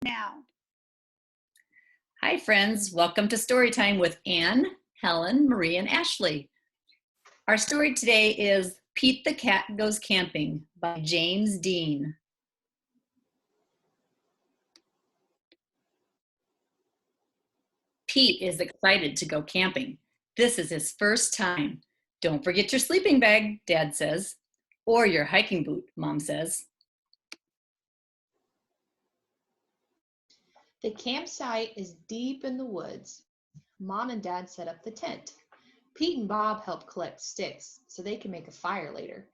now. Hi, friends. Welcome to Storytime with Anne, Helen, Marie, and Ashley. Our story today is Pete the Cat Goes Camping by James Dean. Pete is excited to go camping. This is his first time. Don't forget your sleeping bag, Dad says, or your hiking boot, Mom says. The campsite is deep in the woods. Mom and Dad set up the tent. Pete and Bob help collect sticks so they can make a fire later.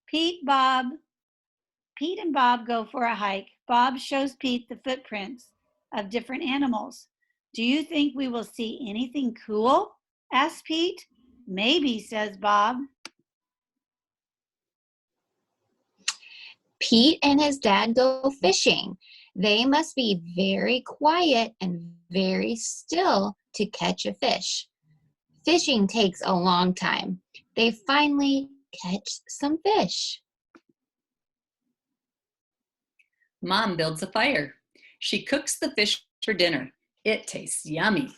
Pete and Bob go for a hike. Bob shows Pete the footprints of different animals. Do you think we will see anything cool? Asks Pete. Maybe, says Bob. Pete and his dad go fishing. They must be very quiet and very still to catch a fish. Fishing takes a long time. They finally catch some fish. Mom builds a fire. She cooks the fish for dinner. It tastes yummy.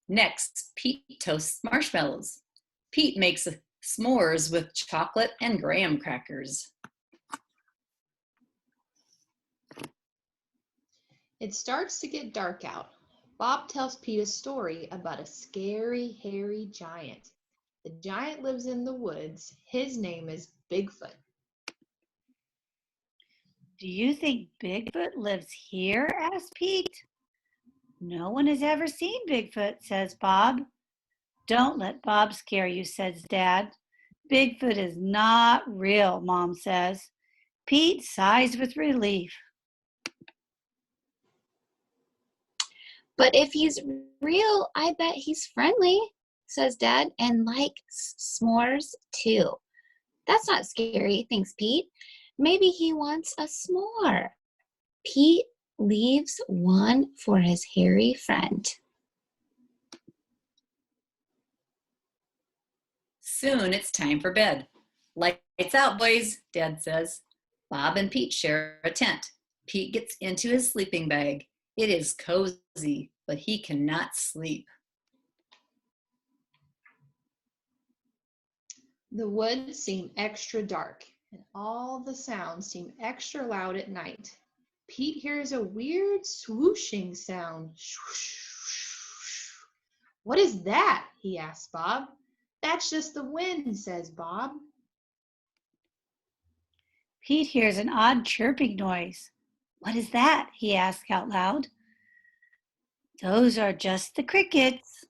Next, Pete toasts marshmallows. Pete makes s'mores with chocolate and graham crackers. It starts to get dark out. Bob tells Pete a story about a scary, hairy giant. The giant lives in the woods. His name is Bigfoot. Do you think Bigfoot lives here? Asks Pete. No one has ever seen Bigfoot, says Bob. Don't let Bob scare you, says Dad. Bigfoot is not real, Mom says. Pete sighs with relief. But if he's real, I bet he's friendly, says Dad, and likes s'mores too. That's not scary, thinks Pete. Maybe he wants a s'more. Pete leaves one for his hairy friend. Soon it's time for bed. Lights out, boys, Dad says. Bob and Pete share a tent. Pete gets into his sleeping bag. It is cozy, but he cannot sleep. The woods seem extra dark, and all the sounds seem extra loud at night. Pete hears a weird swooshing sound. What is that? He asks Bob. That's just the wind, says Bob. Pete hears an odd chirping noise. What is that? He asks out loud. Those are just the crickets.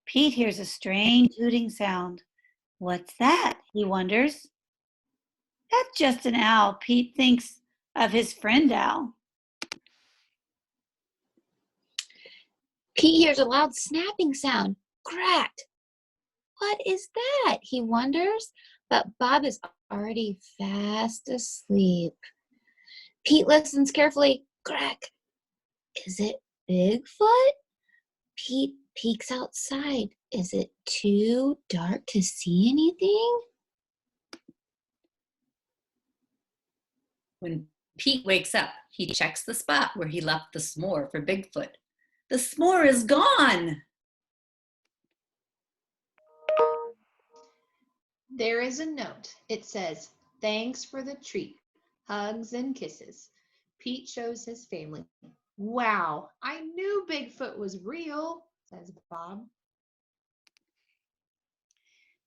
Pete hears a strange hooting sound. What's that? He wonders. That's just an owl. Pete thinks of his friend owl. Pete hears a loud snapping sound. Crack! What is that? He wonders, but Bob is already fast asleep. Pete listens carefully. Crack! Is it Bigfoot? Pete peeks outside. Is it too dark to see anything? When Pete wakes up, he checks the spot where he left the s'more for Bigfoot. The s'more is gone! There is a note. It says, "Thanks for the treat. Hugs and kisses." Pete shows his family. Wow, I knew Bigfoot was real, says Bob.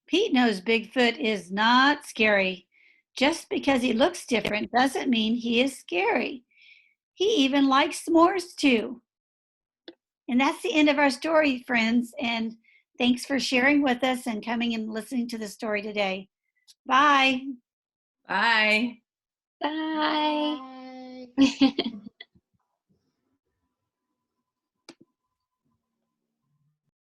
Pete knows Bigfoot is not scary. Just because he looks different doesn't mean he is scary. He even likes s'mores too. And that's the end of our story, friends. And thanks for sharing with us and coming and listening to the story today. Bye. Bye. Bye. Bye.